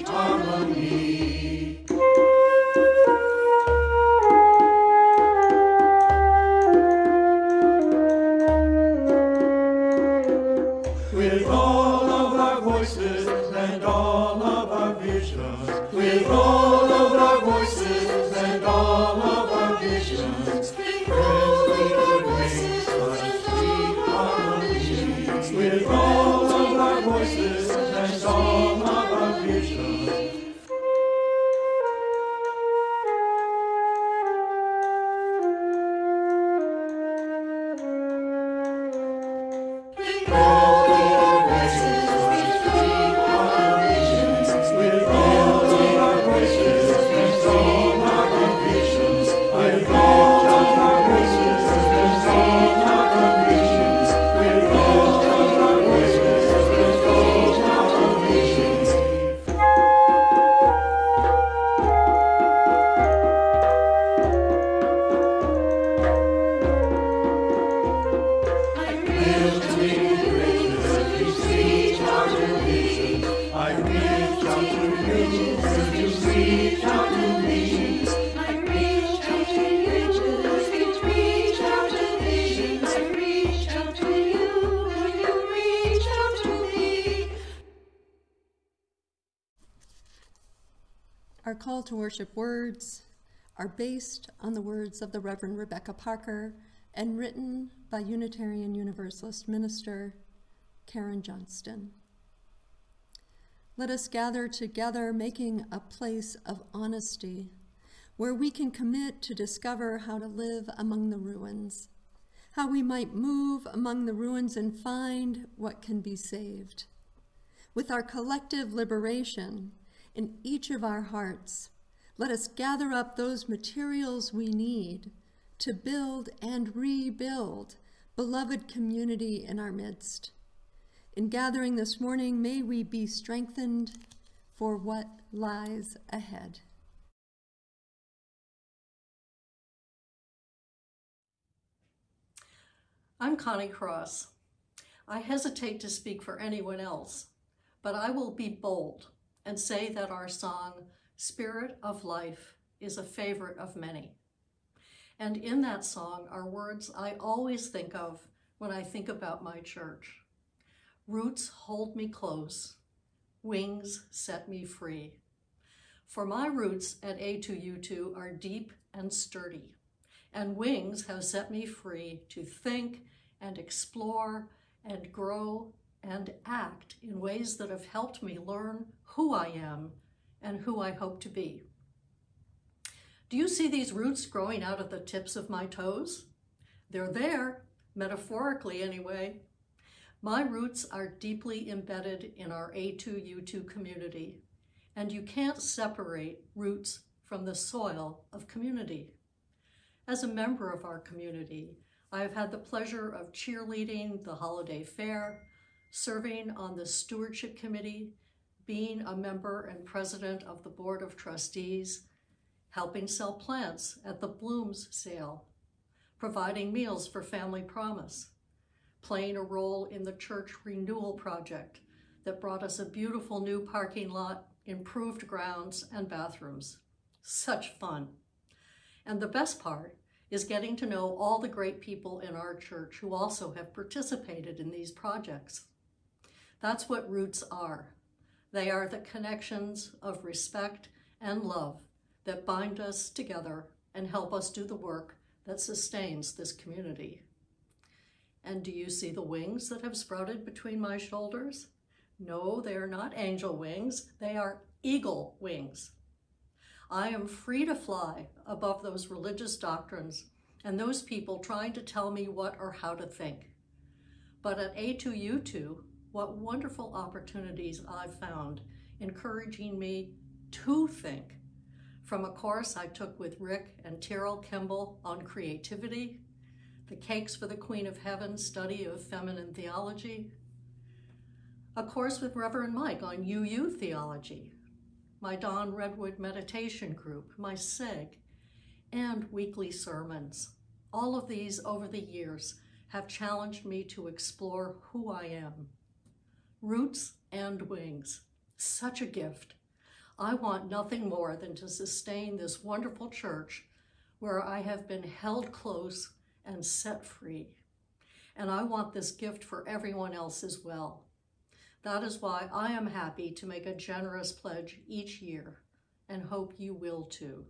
harmony. With all of our voices and all of our visions, with all of our voices and all of our visions, with all of our voices and all of our visions. Our call to worship words are based on the words of the Reverend Rebecca Parker and written by Unitarian Universalist minister Karen Johnston. Let us gather together, making a place of honesty where we can commit to discover how to live among the ruins, how we might move among the ruins and find what can be saved. With our collective liberation in each of our hearts, let us gather up those materials we need to build and rebuild beloved community in our midst. In gathering this morning, may we be strengthened for what lies ahead. I'm Connie Cross. I hesitate to speak for anyone else, but I will be bold and say that our song, Spirit of Life, is a favorite of many. And in that song are words I always think of when I think about my church. Roots hold me close, wings set me free. For my roots at A2U2 are deep and sturdy, and wings have set me free to think and explore and grow and act in ways that have helped me learn who I am and who I hope to be. Do you see these roots growing out of the tips of my toes? They're there, metaphorically anyway. My roots are deeply embedded in our A2U2 community, and you can't separate roots from the soil of community. As a member of our community, I have had the pleasure of cheerleading the holiday fair, serving on the stewardship committee, being a member and president of the board of trustees, helping sell plants at the Blooms sale, providing meals for Family Promise, playing a role in the church renewal project that brought us a beautiful new parking lot, improved grounds, and bathrooms. Such fun. And the best part is getting to know all the great people in our church who also have participated in these projects. That's what roots are. They are the connections of respect and love that bind us together and help us do the work that sustains this community. And do you see the wings that have sprouted between my shoulders? No, they are not angel wings. They are eagle wings. I am free to fly above those religious doctrines and those people trying to tell me what or how to think. But at A2U2, what wonderful opportunities I've found encouraging me to think. From a course I took with Rick and Tyrrell Kimball on creativity, the Cakes for the Queen of Heaven study of feminine theology, a course with Reverend Mike on UU theology, my Don Redwood meditation group, my SEG, and weekly sermons. All of these over the years have challenged me to explore who I am. Roots and wings, such a gift. I want nothing more than to sustain this wonderful church where I have been held close and set free. And I want this gift for everyone else as well. That is why I am happy to make a generous pledge each year, and hope you will too.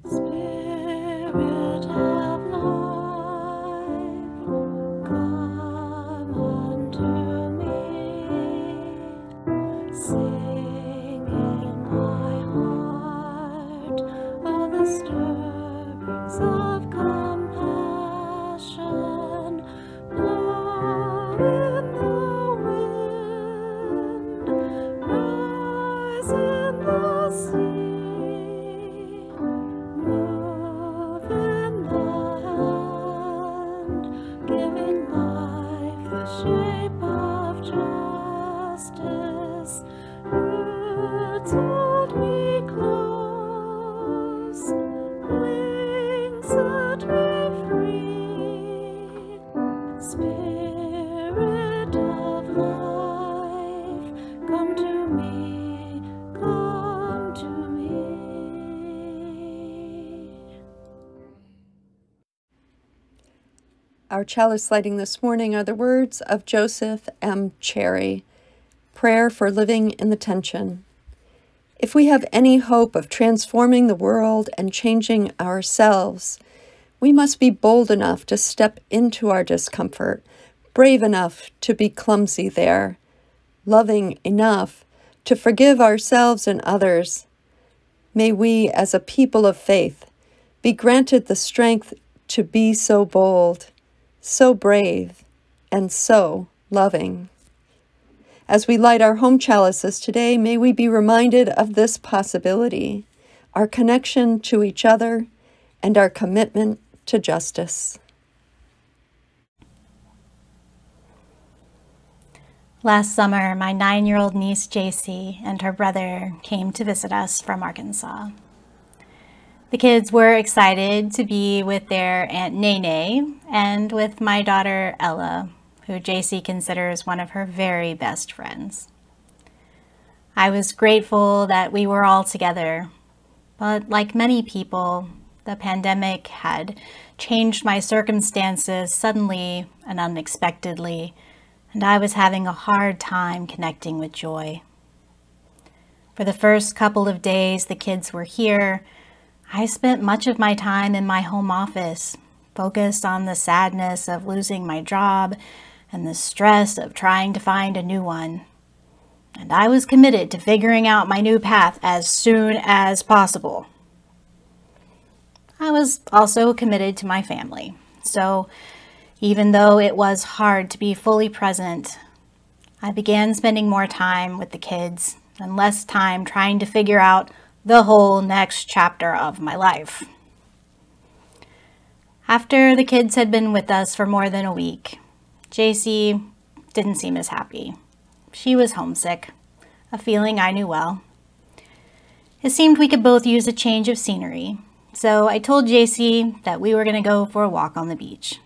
Spirit of life, come unto me. Sing in my heart all the stirrings of compassion. Blow in the wind, rise in the sea. Move in the hand, giving life the shape of justice. Roots hold me close, wings set me free. Spirit of life, come to me, come to me. Our chalice lighting this morning are the words of Joseph M. Cherry, Prayer for Living in the Tension. If we have any hope of transforming the world and changing ourselves, we must be bold enough to step into our discomfort, brave enough to be clumsy there, loving enough to forgive ourselves and others. May we, as a people of faith, be granted the strength to be so bold, so brave, and so loving. As we light our home chalices today, may we be reminded of this possibility, our connection to each other, and our commitment to justice. Last summer, my 9-year-old niece, JC, and her brother came to visit us from Arkansas. The kids were excited to be with their Aunt Nene and with my daughter, Ella, who JC considers one of her very best friends. I was grateful that we were all together, but like many people, the pandemic had changed my circumstances suddenly and unexpectedly, and I was having a hard time connecting with joy. For the first couple of days the kids were here, I spent much of my time in my home office, focused on the sadness of losing my job and the stress of trying to find a new one. And I was committed to figuring out my new path as soon as possible. I was also committed to my family, so even though it was hard to be fully present, I began spending more time with the kids and less time trying to figure out the whole next chapter of my life. After the kids had been with us for more than a week, JC didn't seem as happy. She was homesick, a feeling I knew well. It seemed we could both use a change of scenery, so I told JC that we were going to go for a walk on the beach.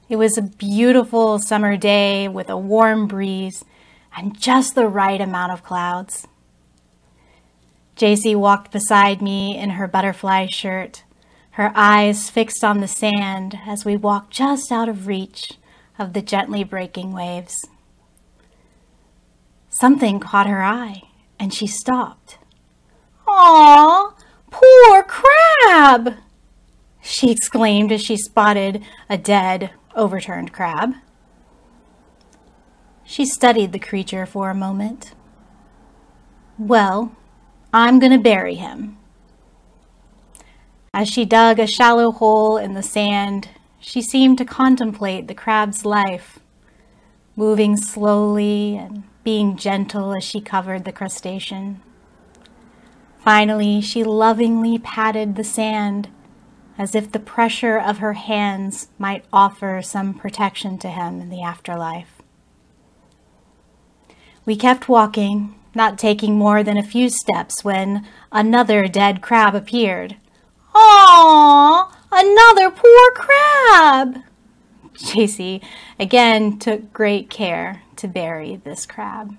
It was a beautiful summer day with a warm breeze and just the right amount of clouds. JC walked beside me in her butterfly shirt, her eyes fixed on the sand as we walked just out of reach of the gently breaking waves. Something caught her eye, and she stopped. "Aw, poor crab!" she exclaimed as she spotted a dead, overturned crab. She studied the creature for a moment. "Well, I'm going to bury him." As she dug a shallow hole in the sand, she seemed to contemplate the crab's life, moving slowly and being gentle as she covered the crustacean. Finally, she lovingly patted the sand as if the pressure of her hands might offer some protection to him in the afterlife. We kept walking, not taking more than a few steps when another dead crab appeared. "Aww, another poor crab!" JC again took great care to bury this crab.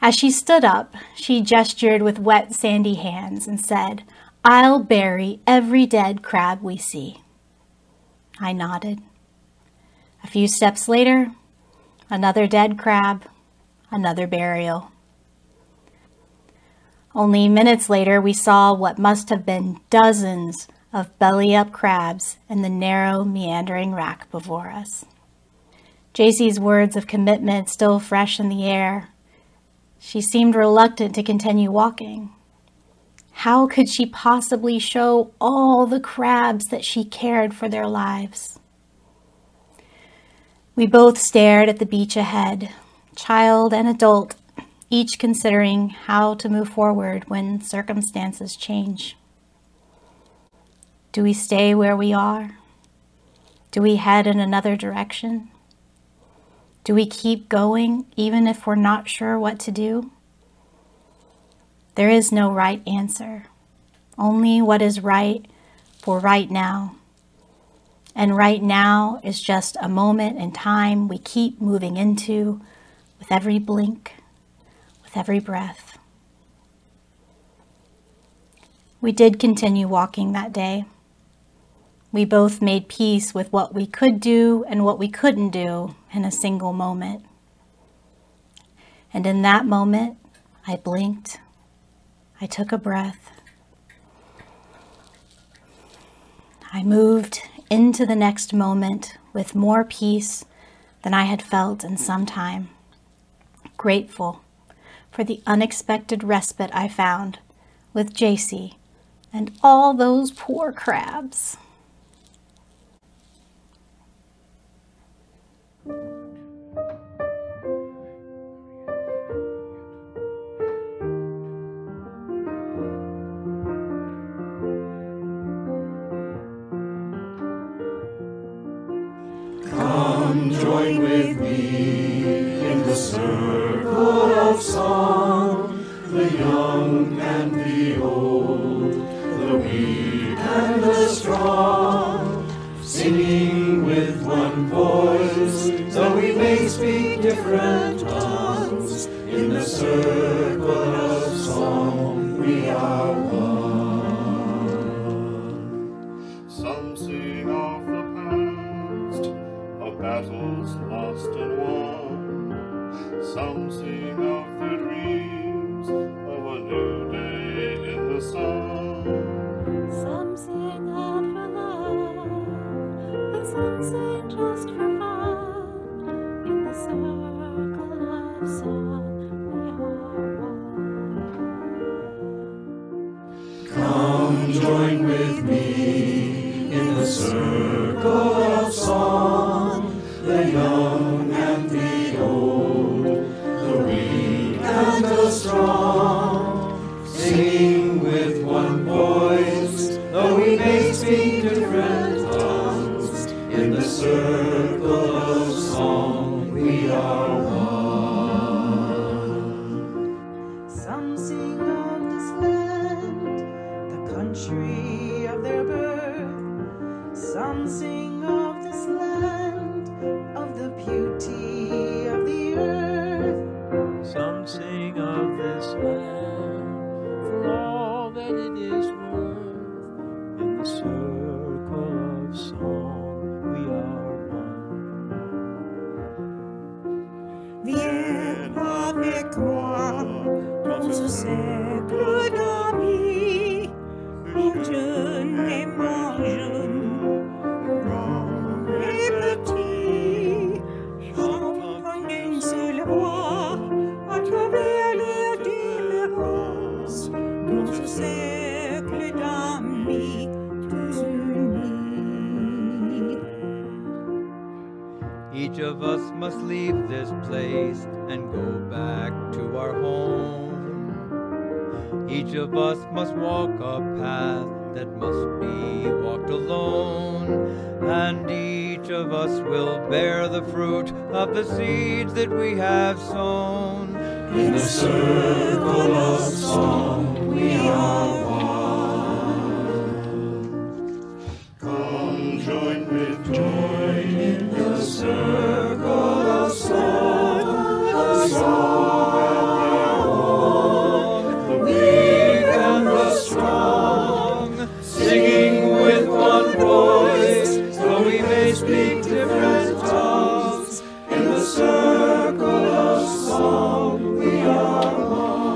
As she stood up, she gestured with wet, sandy hands and said, "I'll bury every dead crab we see." I nodded. A few steps later, another dead crab, another burial. Only minutes later, we saw what must have been dozens of belly-up crabs in the narrow, meandering rack before us. JC's words of commitment still fresh in the air. She seemed reluctant to continue walking. How could she possibly show all the crabs that she cared for their lives? We both stared at the beach ahead, child and adult, each considering how to move forward when circumstances change. Do we stay where we are? Do we head in another direction? Do we keep going even if we're not sure what to do? There is no right answer, only what is right for right now. And right now is just a moment in time we keep moving into with every blink, with every breath. We did continue walking that day. We both made peace with what we could do and what we couldn't do in a single moment. And in that moment, I blinked. I took a breath. I moved into the next moment with more peace than I had felt in some time. Grateful for the unexpected respite I found with JC and all those poor crabs. Come join with me in the circle of song, the young and the old, the weak and the strong, singing with one voice, though we may speak different tongues. In the circle of song we are one. Some sing of the past, of battles lost and won. Some sing of their dreams, of a new day in the sun. Some sing out for love, and some sing just for fun. In the circle of song, we are one. Come join with me in the circle of song, the young and the old, the weak and the strong, singing with one voice, though we may speak different tongues. In the circle of song we are one. Some sing of this land, the country of their birth. Some sing of this land, of the beauty of the earth. Some sing of this land for all that it is worth. In the circle of song we are one. Viens avec moi dans ce cercle d'amis, mon jeune et mon jeune, grand et petit, chantant d'une seule voix à travers les différences, dans ce cercle d'amis tous unis. Each of us must leave this place and go back to our home. Each of us must walk a path that must be walked alone. And each of us will bear the fruit of the seeds that we have sown. In the circle of song we are one. Come join in the circle of song, the strong and the weak and the strong, singing with one voice, though we may speak different tongues. In the circle of song we are one.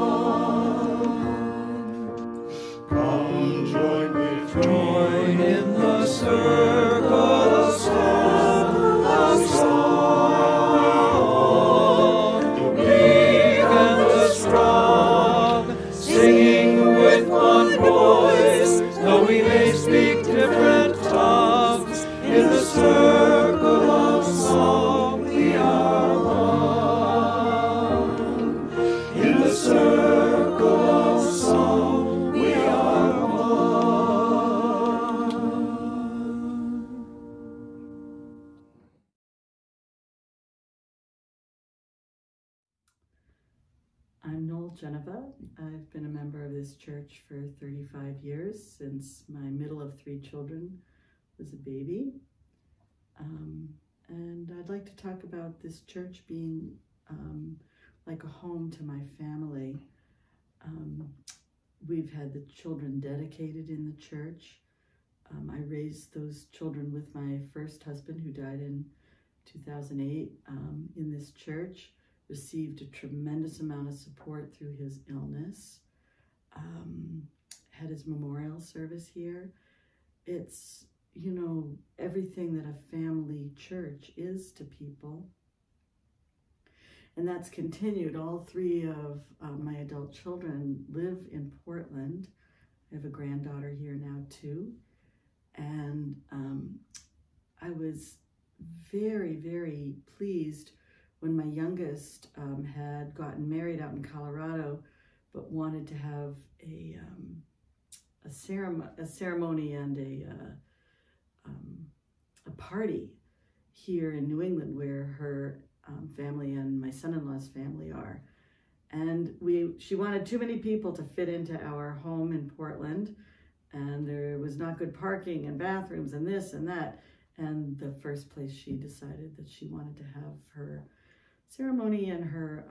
Come join in the circle of song, the strong, the weak and the strong, singing with one voice, though we may speak different tongues. In the circle of song we are one. In the circle of song we are one. I'm Noel Geneva. I've been a member of this church for 35 years, since my middle of 3 children was a baby. And I'd like to talk about this church being like a home to my family. We've had the children dedicated in the church. I raised those children with my first husband, who died in 2008, in this church. Received a tremendous amount of support through his illness. Had his memorial service here. It's, you know, everything that a family church is to people. And that's continued. All 3 of my adult children live in Portland. I have a granddaughter here now too. And I was very, very pleased when my youngest had gotten married out in Colorado, but wanted to have a ceremony and a party here in New England, where her family and my son-in-law's family are. And she wanted too many people to fit into our home in Portland, and there was not good parking and bathrooms and this and that. And the first place she decided that she wanted to have her ceremony and her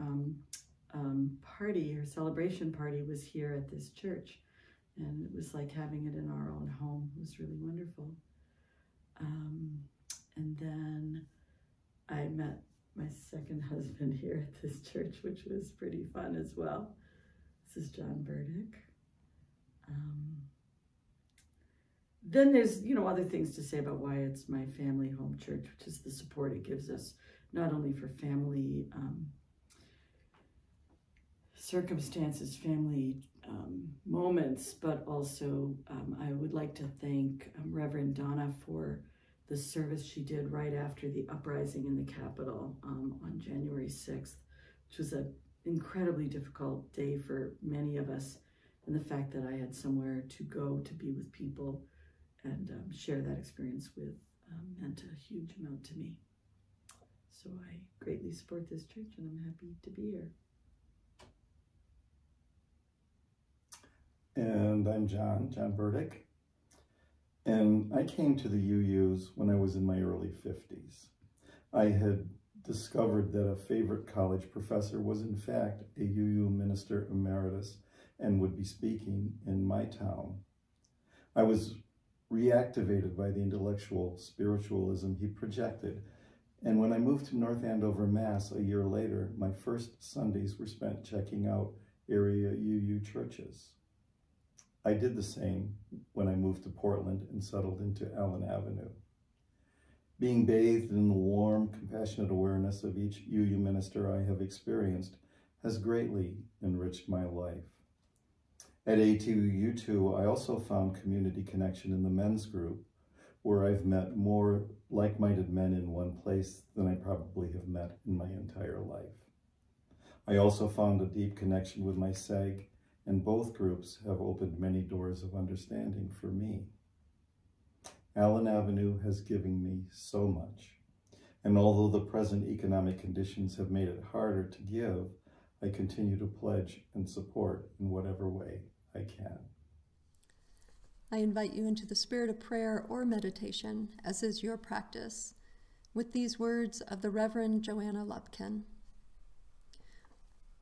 party, her celebration party, was here at this church. And it was like having it in our own home. It was really wonderful. And then I met my second husband here at this church, which was pretty fun as well. This is John Burdick. Then there's, you know, other things to say about why it's my family home church, which is the support it gives us, not only for family circumstances, family moments, but also I would like to thank Reverend Donna for the service she did right after the uprising in the Capitol on January 6th, which was an incredibly difficult day for many of us. And the fact that I had somewhere to go to be with people and share that experience with meant a huge amount to me. So I greatly support this church, and I'm happy to be here. And I'm John Burdick. And I came to the UUs when I was in my early 50s. I had discovered that a favorite college professor was in fact a UU minister emeritus and would be speaking in my town. I was reactivated by the intellectual spiritualism he projected. And when I moved to North Andover, Mass, a year later, my first Sundays were spent checking out area UU churches. I did the same when I moved to Portland and settled into Allen Avenue. Being bathed in the warm, compassionate awareness of each UU minister I have experienced has greatly enriched my life. At A2U2, I also found community connection in the men's group, where I've met more like-minded men in one place than I probably have met in my entire life. I also found a deep connection with my SAG, and both groups have opened many doors of understanding for me. Allen Avenue has given me so much, and although the present economic conditions have made it harder to give, I continue to pledge and support in whatever way I can. I invite you into the spirit of prayer or meditation, as is your practice, with these words of the Reverend Joanna Lupkin.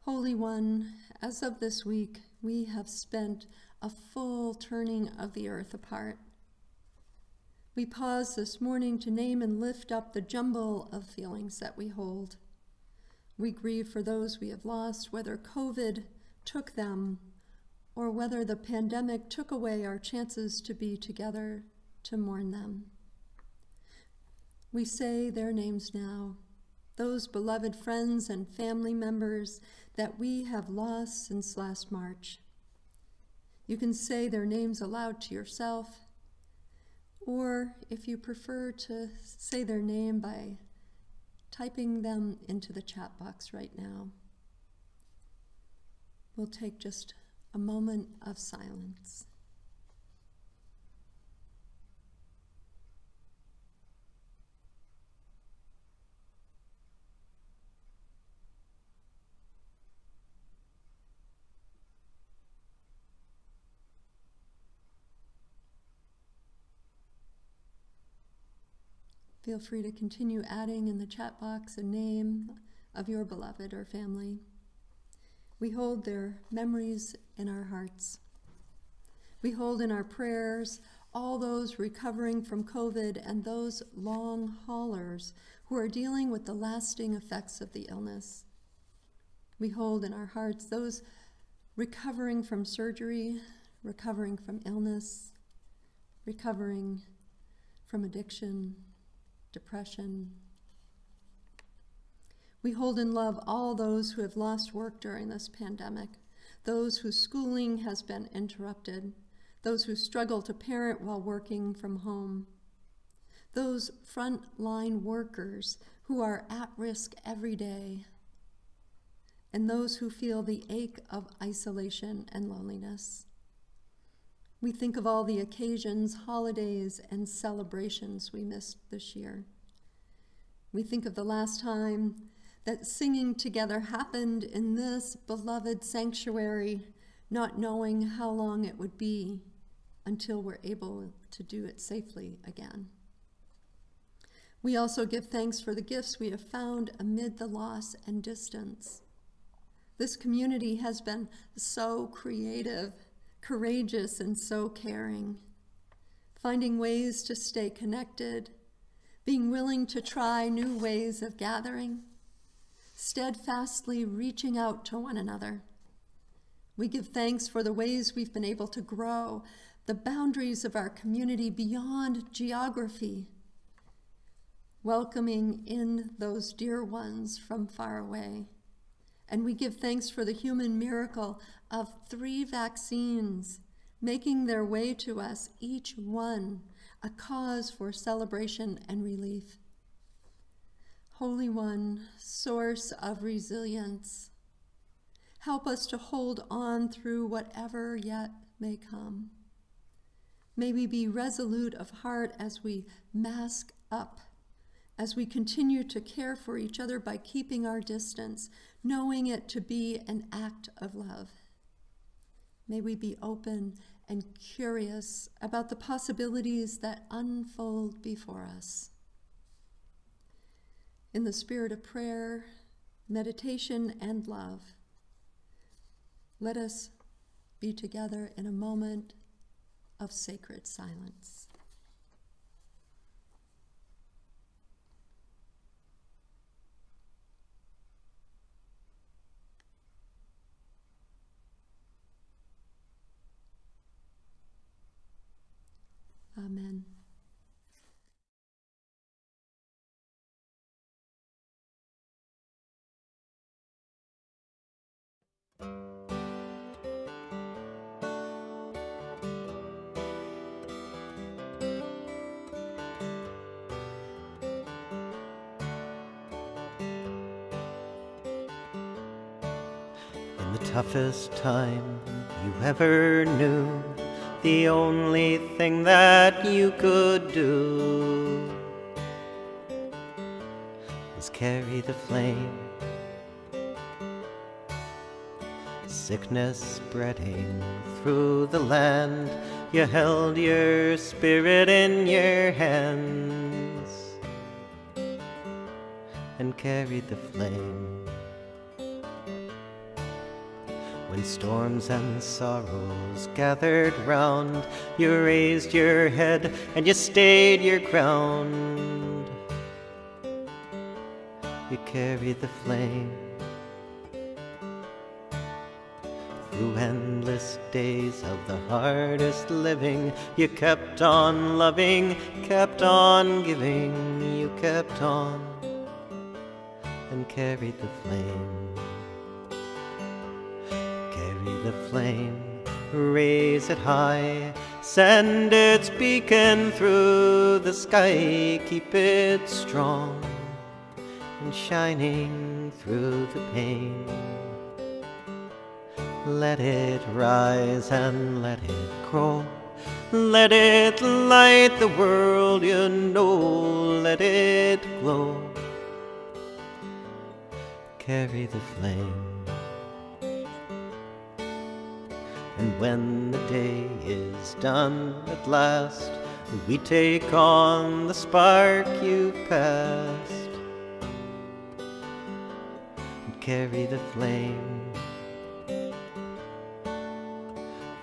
Holy One, as of this week, we have spent a full turning of the earth apart. We pause this morning to name and lift up the jumble of feelings that we hold. We grieve for those we have lost, whether COVID took them or whether the pandemic took away our chances to be together to mourn them. We say their names now, those beloved friends and family members that we have lost since last March. You can say their names aloud to yourself, or if you prefer to say their name by typing them into the chat box right now. We'll take just a moment of silence. Feel free to continue adding in the chat box a name of your beloved or family. We hold their memories in our hearts. We hold in our prayers all those recovering from COVID and those long haulers who are dealing with the lasting effects of the illness. We hold in our hearts those recovering from surgery, recovering from illness, recovering from addiction, depression. We hold in love all those who have lost work during this pandemic, those whose schooling has been interrupted, those who struggle to parent while working from home, those frontline workers who are at risk every day, and those who feel the ache of isolation and loneliness. We think of all the occasions, holidays, and celebrations we missed this year. We think of the last time that singing together happened in this beloved sanctuary, not knowing how long it would be until we're able to do it safely again. We also give thanks for the gifts we have found amid the loss and distance. This community has been so creative, courageous, and so caring, finding ways to stay connected, being willing to try new ways of gathering, steadfastly reaching out to one another. We give thanks for the ways we've been able to grow the boundaries of our community beyond geography, welcoming in those dear ones from far away. And we give thanks for the human miracle of 3 vaccines making their way to us, each one a cause for celebration and relief. Holy One, source of resilience, help us to hold on through whatever yet may come. May we be resolute of heart as we mask up, as we continue to care for each other by keeping our distance, knowing it to be an act of love. May we be open and curious about the possibilities that unfold before us. In the spirit of prayer, meditation, and love, let us be together in a moment of sacred silence. Amen. In the toughest time you ever knew, the only thing that you could do was carry the flame sickness spreading through the land, you held your spirit in your hands and carried the flame. When storms and sorrows gathered round, you raised your head and you stayed your ground. You carried the flame. Through endless days of the hardest living, you kept on loving, kept on giving, you kept on and carried the flame. Carry the flame, raise it high, send its beacon through the sky, keep it strong and shining through the pain. Let it rise and let it grow, let it light the world, you know, let it glow. Carry the flame. And when the day is done at last, we take on the spark you've passed and carry the flame.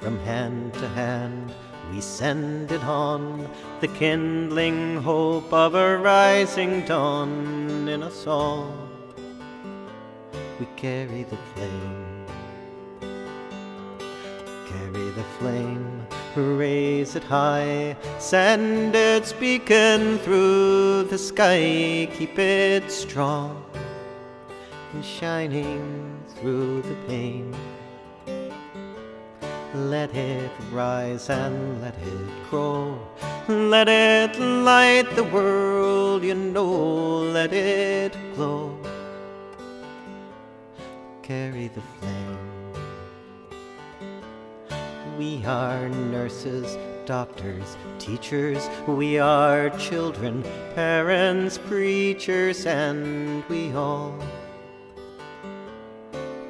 From hand to hand we send it on, the kindling hope of a rising dawn. In a song we carry the flame. Carry the flame, raise it high, send its beacon through the sky, keep it strong and shining through the pain. Let it rise and let it grow, let it light the world, you know, let it glow. Carry the flame. We are nurses, doctors, teachers, we are children, parents, preachers, and we all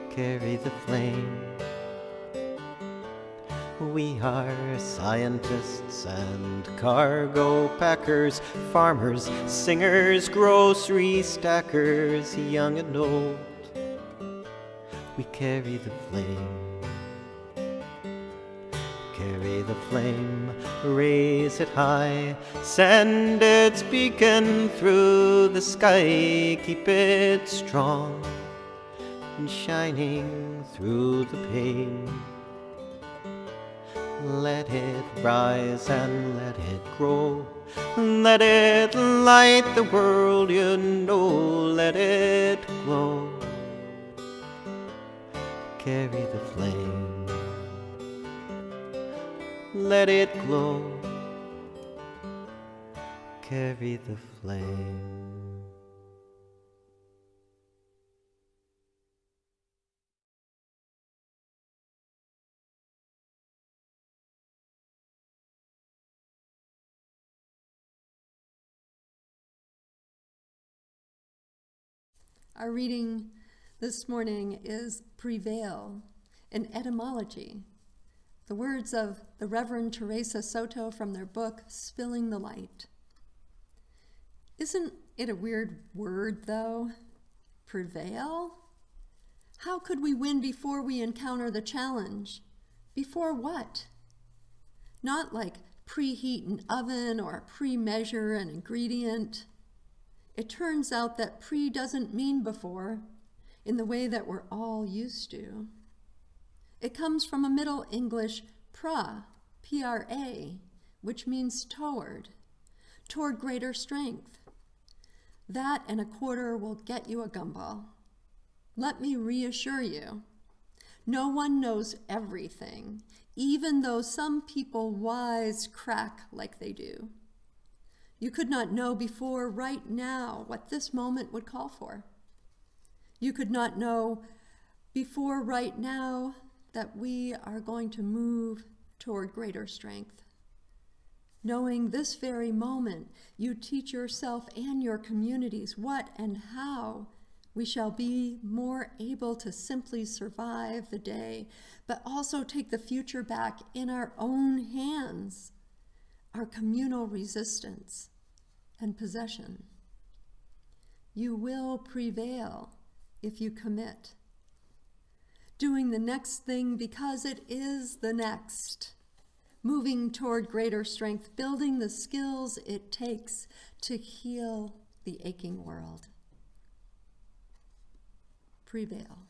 carry the flame. We are scientists and cargo packers, farmers, singers, grocery stackers, young and old. We carry the flame. Carry the flame, raise it high, send its beacon through the sky, keep it strong and shining through the pain. Let it rise and let it grow, let it light the world, you know, let it glow. Carry the flame. Let it glow. Carry the flame. Our reading this morning is Prevail, an etymology, the words of the Reverend Teresa Soto from their book, Spilling the Light. Isn't it a weird word, though? Prevail? How could we win before we encounter the challenge? Before what? Not like preheat an oven or pre-measure an ingredient. It turns out that pre doesn't mean before in the way that we're all used to. It comes from a Middle English pra, P-R-A, which means toward greater strength. That and a quarter will get you a gumball. Let me reassure you, no one knows everything, even though some people wisecrack like they do. You could not know before right now what this moment would call for. You could not know before right now that we are going to move toward greater strength. Knowing this very moment, you teach yourself and your communities what and how We shall be more able to simply survive the day, but also take the future back in our own hands, our communal resistance and possession. You will prevail if you commit. Doing the next thing because it is the next. Moving toward greater strength, building the skills it takes to heal the aching world. Prevail.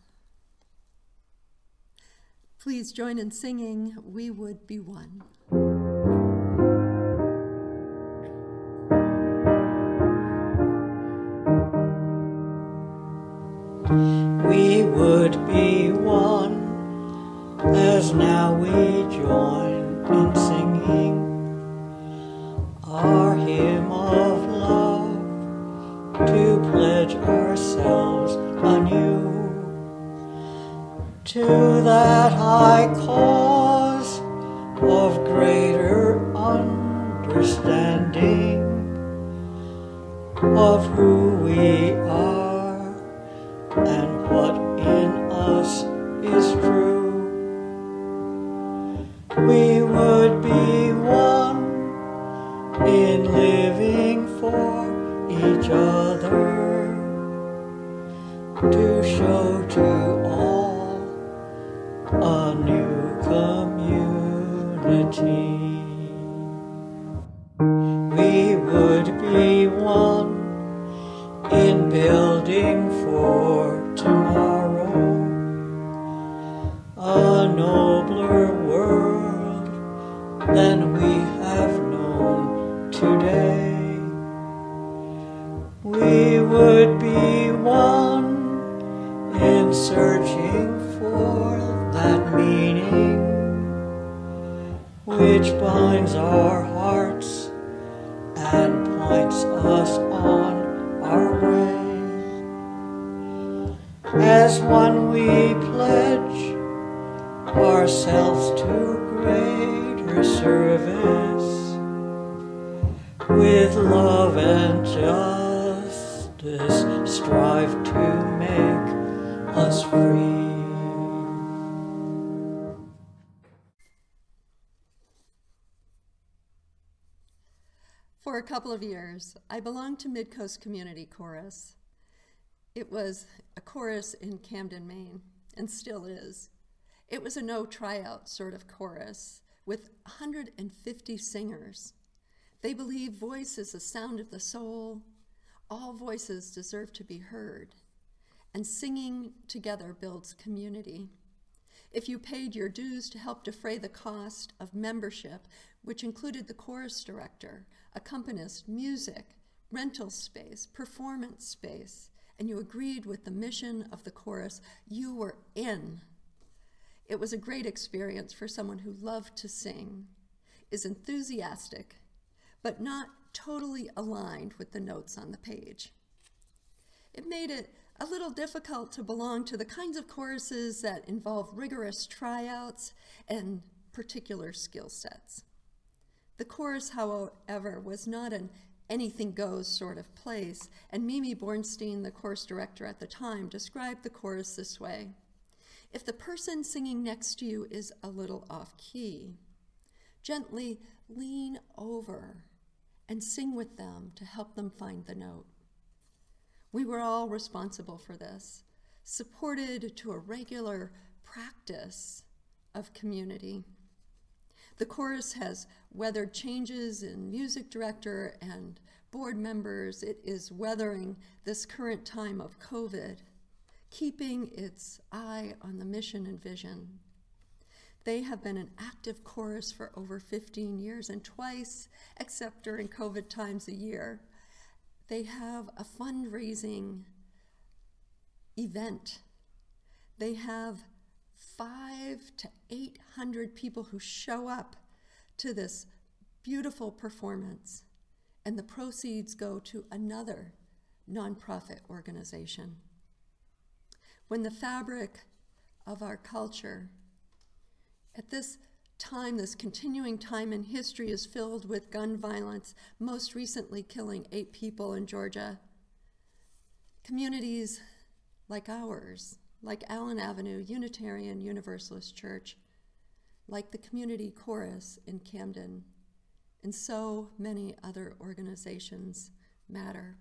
Please join in singing We Would Be One. We would be one, as now we join in singing our hymn of love, to pledge ourselves anew to that high cause of greater understanding of who we are and what in us is true. We would be one in living for each other, to show to all a new community. We would be one in building for tomorrow a nobler world than we have known today. We would be one in searching for that meaning which binds our hearts and points us on our way. As one we pledge ourselves to greater service, with love and justice strive to make us free. For a couple of years, I belonged to Midcoast Community Chorus. It was a chorus in Camden, Maine, and still is. It was a no tryout sort of chorus with 150 singers. They believe voice is the sound of the soul. All voices deserve to be heard, and singing together builds community. If you paid your dues to help defray the cost of membership, which included the chorus director, accompanist, music, rental space, performance space, and you agreed with the mission of the chorus, you were in. It was a great experience for someone who loved to sing, is enthusiastic, but not totally aligned with the notes on the page. It made it a little difficult to belong to the kinds of choruses that involve rigorous tryouts and particular skill sets. The chorus, however, was not an anything goes sort of place, and Mimi Bornstein, the chorus director at the time, described the chorus this way: if the person singing next to you is a little off key, gently lean over and sing with them to help them find the note. We were all responsible for this, supported to a regular practice of community. The chorus has weathered changes in music director and board members. It is weathering this current time of COVID, keeping its eye on the mission and vision. They have been an active chorus for over 15 years, and twice, except during COVID times a year, they have a fundraising event. They have 500 to 800 people who show up to this beautiful performance, and the proceeds go to another nonprofit organization. When the fabric of our culture at this time, this continuing time in history, is filled with gun violence, most recently killing 8 people in Georgia, communities like ours, like Allen Avenue Unitarian Universalist Church, like the Community Chorus in Camden, and so many other organizations matter.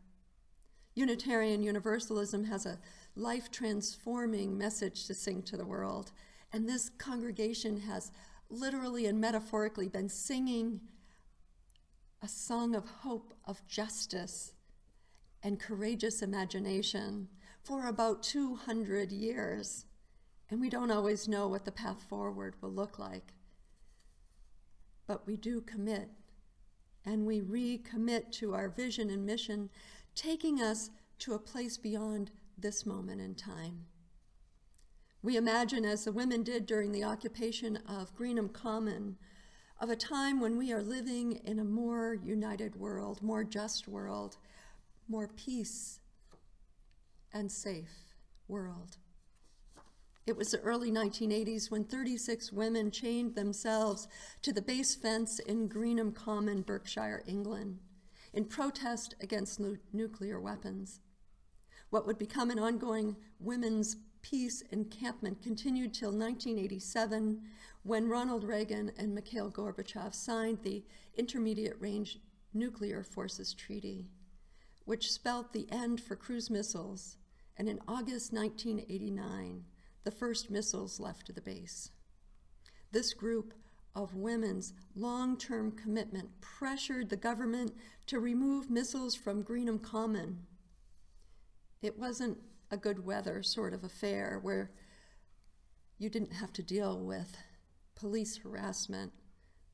Unitarian Universalism has a life-transforming message to sing to the world, and this congregation has literally and metaphorically been singing a song of hope, of justice, and courageous imagination for about 200 years. And we don't always know what the path forward will look like. But we do commit, and we recommit to our vision and mission, taking us to a place beyond this moment in time. We imagine, as the women did during the occupation of Greenham Common, of a time when we are living in a more united world, more just world, more peace and safe world. It was the early 1980s when 36 women chained themselves to the base fence in Greenham Common, Berkshire, England, in protest against nuclear weapons. What would become an ongoing women's peace encampment continued till 1987, when Ronald Reagan and Mikhail Gorbachev signed the Intermediate Range Nuclear Forces Treaty, which spelled the end for cruise missiles, and in August 1989, the first missiles left the base. This group of women's long-term commitment pressured the government to remove missiles from Greenham Common. It wasn't a good weather sort of affair where you didn't have to deal with police harassment,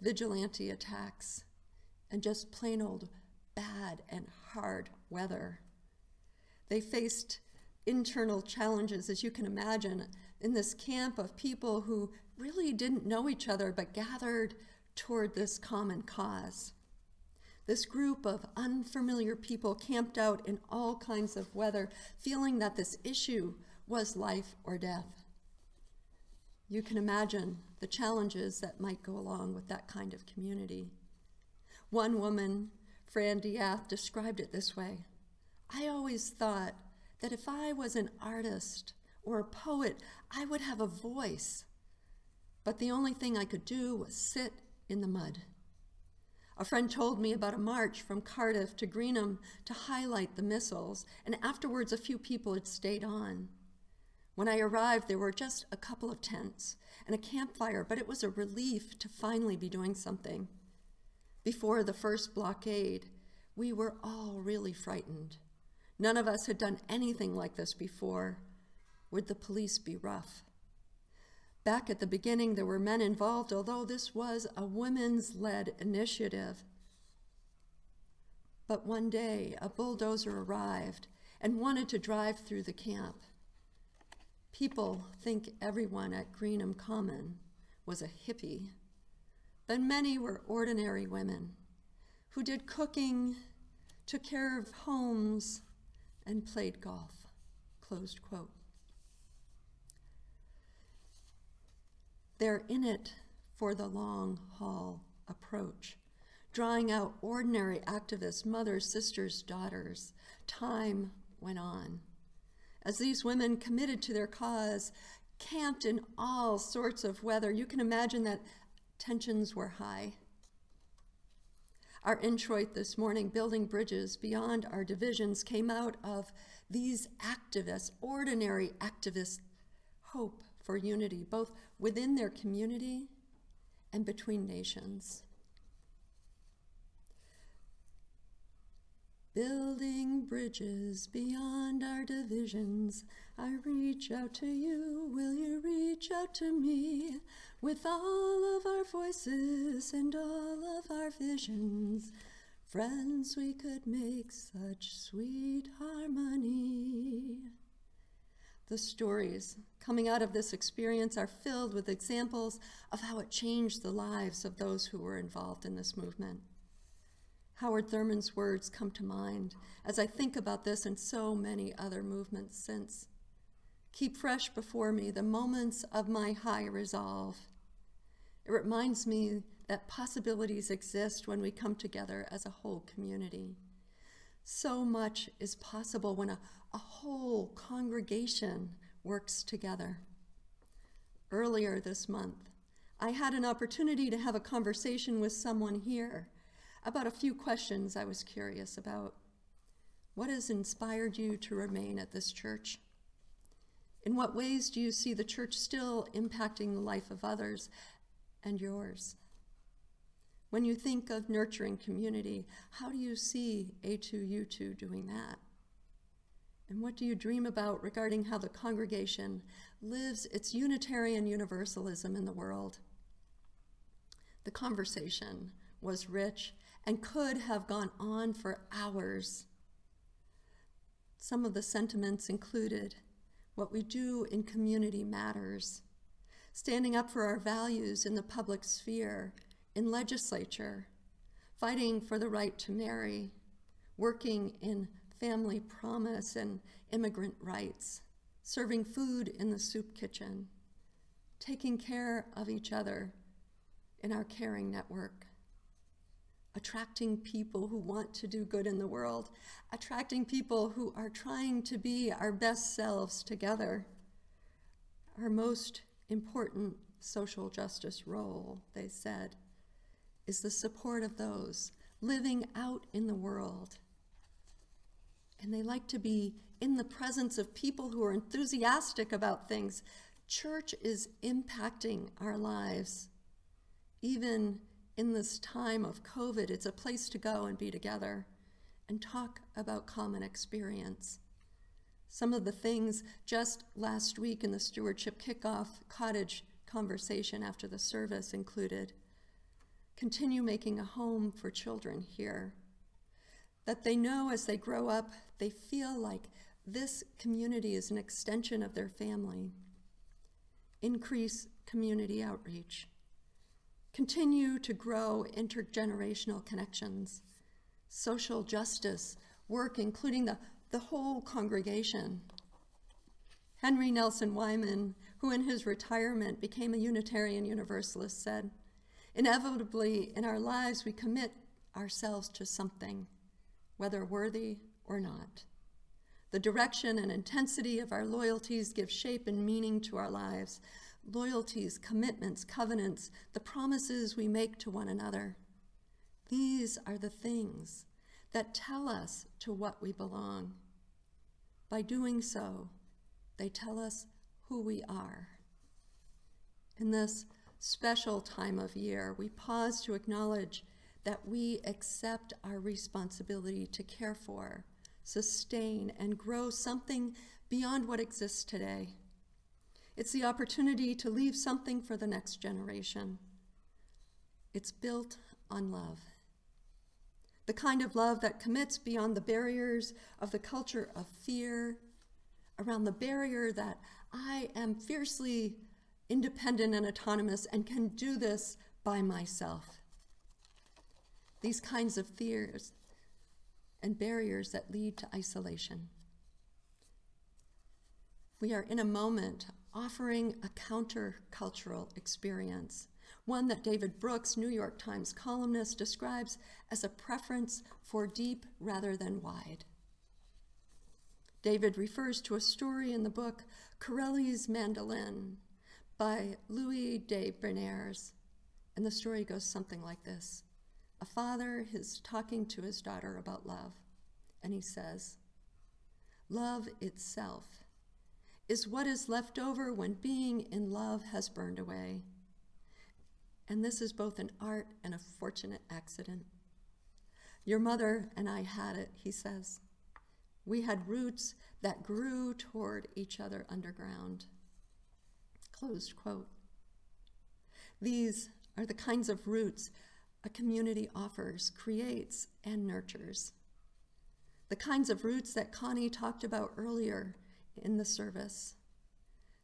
vigilante attacks, and just plain old bad and hard weather. They faced internal challenges, as you can imagine, in this camp of people who really didn't know each other but gathered toward this common cause. This group of unfamiliar people camped out in all kinds of weather, feeling that this issue was life or death. You can imagine the challenges that might go along with that kind of community. One woman, Fran Diath, described it this way: "I always thought that if I was an artist or a poet, I would have a voice, but the only thing I could do was sit in the mud." A friend told me about a march from Cardiff to Greenham to highlight the missiles, and afterwards a few people had stayed on. When I arrived, there were just a couple of tents and a campfire, but it was a relief to finally be doing something. Before the first blockade, we were all really frightened. None of us had done anything like this before. Would the police be rough? Back at the beginning, there were men involved, although this was a women's-led initiative. But one day, a bulldozer arrived and wanted to drive through the camp. People think everyone at Greenham Common was a hippie, but many were ordinary women who did cooking, took care of homes, and played golf, closed quote. They're in it for the long haul approach, drawing out ordinary activists, mothers, sisters, daughters. Time went on. As these women committed to their cause, camped in all sorts of weather, you can imagine that tensions were high. Our introit this morning, Building Bridges Beyond Our Divisions, came out of these activists, ordinary activists' hope for unity, both within their community and between nations. Building bridges beyond our divisions, I reach out to you, will you reach out to me? With all of our voices and all of our visions, friends, we could make such sweet harmony. The stories coming out of this experience are filled with examples of how it changed the lives of those who were involved in this movement. Howard Thurman's words come to mind as I think about this and so many other movements since. Keep fresh before me the moments of my high resolve. It reminds me that possibilities exist when we come together as a whole community. So much is possible when a whole congregation works together. Earlier this month, I had an opportunity to have a conversation with someone here about a few questions I was curious about. What has inspired you to remain at this church? In what ways do you see the church still impacting the life of others and yours? When you think of nurturing community, how do you see A2U2 doing that? And what do you dream about regarding how the congregation lives its Unitarian Universalism in the world? The conversation was rich and could have gone on for hours. Some of the sentiments included: what we do in community matters, standing up for our values in the public sphere, in legislature, fighting for the right to marry, working in family promise and immigrant rights, serving food in the soup kitchen, taking care of each other in our caring network, attracting people who want to do good in the world, attracting people who are trying to be our best selves together. Our most important social justice role, they said, is the support of those living out in the world. And they like to be in the presence of people who are enthusiastic about things. Church is impacting our lives. Even in this time of COVID, it's a place to go and be together and talk about common experience. Some of the things just last week in the stewardship kickoff cottage conversation after the service included: continue making a home for children here, that they know as they grow up, they feel like this community is an extension of their family. Increase community outreach. Continue to grow intergenerational connections. Social justice work, including the whole congregation. Henry Nelson Wyman, who in his retirement became a Unitarian Universalist, said, "Inevitably in our lives we commit ourselves to something, whether worthy or not. The direction and intensity of our loyalties give shape and meaning to our lives. Loyalties, commitments, covenants, the promises we make to one another. These are the things that tell us to what we belong. By doing so, they tell us who we are." In this special time of year, we pause to acknowledge that we accept our responsibility to care for, sustain, and grow something beyond what exists today. It's the opportunity to leave something for the next generation. It's built on love. The kind of love that commits beyond the barriers of the culture of fear, around the barrier that I am fiercely independent and autonomous and can do this by myself. These kinds of fears and barriers that lead to isolation. We are in a moment offering a countercultural experience, one that David Brooks, New York Times columnist, describes as a preference for deep rather than wide. David refers to a story in the book Corelli's Mandolin by Louis de Bernières, and the story goes something like this. A father is talking to his daughter about love, and he says, "Love itself is what is left over when being in love has burned away. And this is both an art and a fortunate accident. Your mother and I had it," he says. "We had roots that grew toward each other underground." Closed quote. These are the kinds of roots a community offers, creates, and nurtures. The kinds of roots that Connie talked about earlier in the service.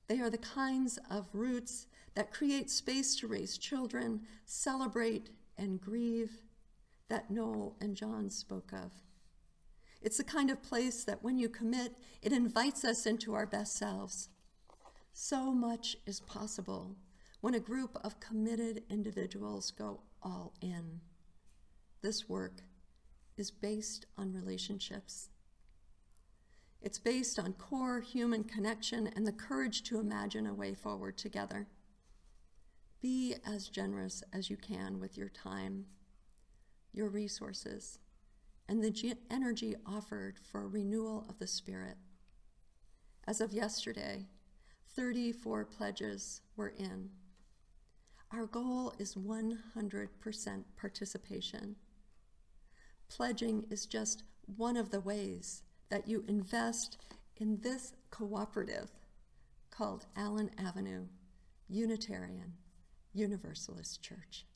They are the kinds of roots that create space to raise children, celebrate, and grieve that Noel and John spoke of. It's the kind of place that when you commit, it invites us into our best selves. So much is possible when a group of committed individuals go all in. This work is based on relationships. It's based on core human connection and the courage to imagine a way forward together. Be as generous as you can with your time, your resources, and the energy offered for renewal of the spirit. As of yesterday, 34 pledges were in. Our goal is 100% participation. Pledging is just one of the ways that you invest in this cooperative called Allen Avenue Unitarian Universalist Church.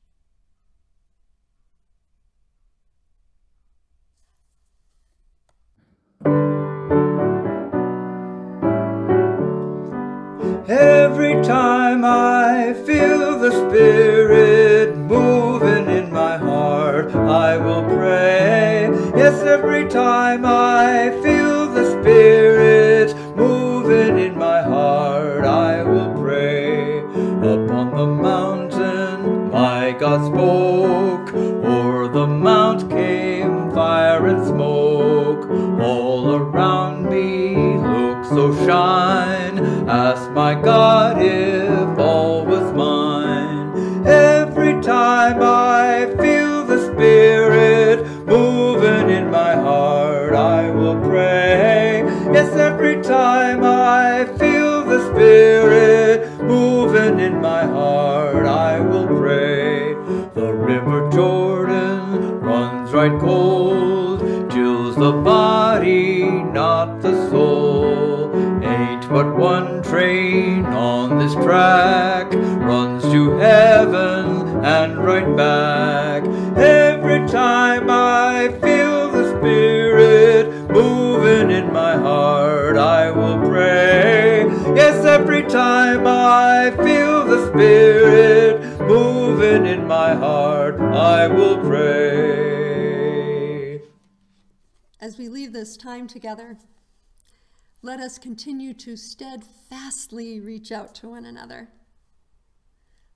Every time I feel the Spirit moving in my heart, I will pray. Yes, every time I feel the Spirit moving in my heart, I will pray. Upon the mountain my God spoke, o'er the mount came fire and smoke. All around me looked so shine, asked my God if all was mine. Every time I feel the Spirit moving in my heart, I will pray. Yes, every time I feel the Spirit moving in my heart, I will pray. The river Jordan runs right cold, chills the body, not the soul. Ain't but one train on this track, runs to heaven and right back. Every time I feel the Spirit moving in my heart, I will pray. Yes, every time I feel the Spirit moving in my heart, I will pray. As we leave this time together, let us continue to steadfastly reach out to one another.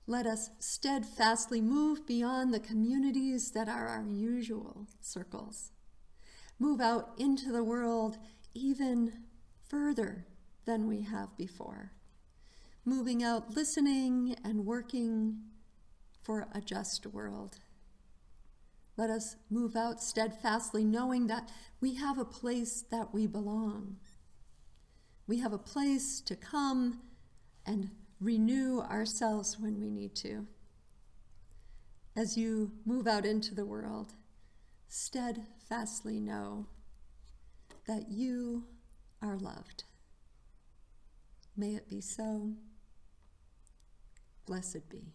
Let us steadfastly move beyond the communities that are our usual circles. Move out into the world even further than we have before. Moving out, listening and working for a just world. Let us move out steadfastly, knowing that we have a place that we belong. We have a place to come and renew ourselves when we need to. As you move out into the world, steadfastly know that you are loved. May it be so. Blessed be.